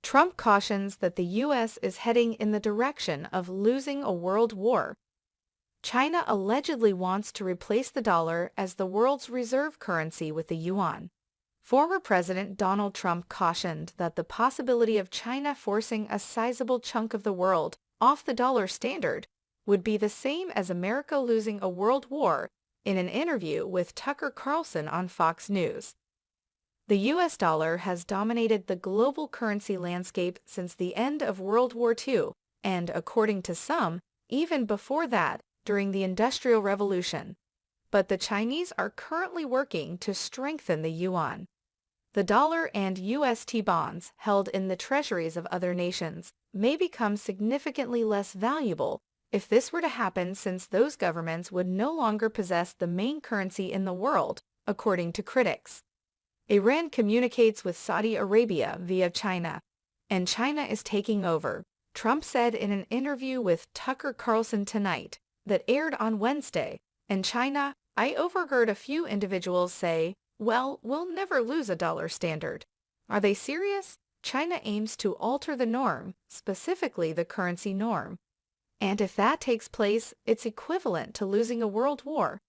Trump cautions that the U.S. is heading in the direction of losing a world war. China allegedly wants to replace the dollar as the world's reserve currency with the yuan. Former President Donald Trump cautioned that the possibility of China forcing a sizable chunk of the world off the dollar standard would be the same as America losing a world war in an interview with Tucker Carlson on Fox News. The U.S. dollar has dominated the global currency landscape since the end of World War II, and according to some, even before that, during the Industrial Revolution. But the Chinese are currently working to strengthen the yuan. The dollar and UST bonds held in the treasuries of other nations may become significantly less valuable if this were to happen, since those governments would no longer possess the main currency in the world, according to critics. Iran communicates with Saudi Arabia via China, and China is taking over, Trump said in an interview with Tucker Carlson Tonight that aired on Wednesday. In China, I overheard a few individuals say, "Well, we'll never lose a dollar standard." Are they serious? China aims to alter the norm, specifically the currency norm. And if that takes place, it's equivalent to losing a world war.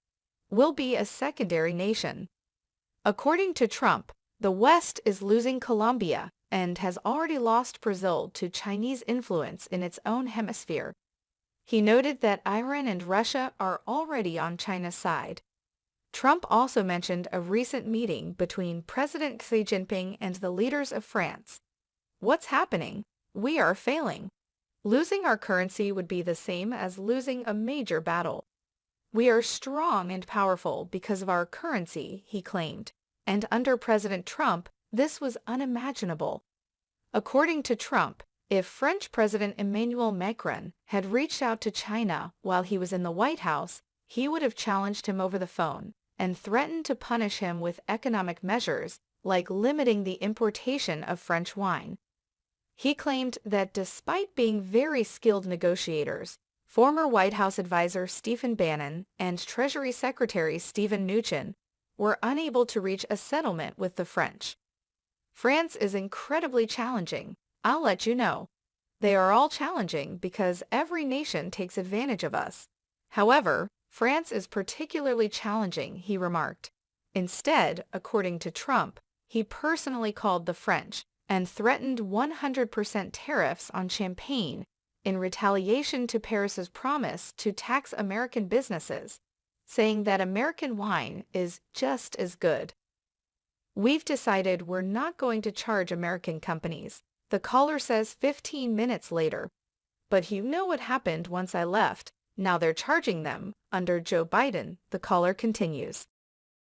We'll be a secondary nation. According to Trump, the West is losing Colombia and has already lost Brazil to Chinese influence in its own hemisphere. He noted that Iran and Russia are already on China's side. Trump also mentioned a recent meeting between President Xi Jinping and the leaders of France. What's happening? We are failing. Losing our currency would be the same as losing a major battle. We are strong and powerful because of our currency, he claimed, and under President Trump, this was unimaginable. According to Trump, if French President Emmanuel Macron had reached out to China while he was in the White House, he would have challenged him over the phone and threatened to punish him with economic measures like limiting the importation of French wine. He claimed that despite being very skilled negotiators, former White House advisor Stephen Bannon and Treasury Secretary Steven Mnuchin were unable to reach a settlement with the French. France is incredibly challenging, I'll let you know. They are all challenging because every nation takes advantage of us. However, France is particularly challenging, he remarked. Instead, according to Trump, he personally called the French and threatened 100% tariffs on champagne in retaliation to Paris's promise to tax American businesses, saying that American wine is just as good. We've decided we're not going to charge American companies, the caller says 15 minutes later. But you know what happened once I left. Now they're charging them, under Joe Biden, the caller continues.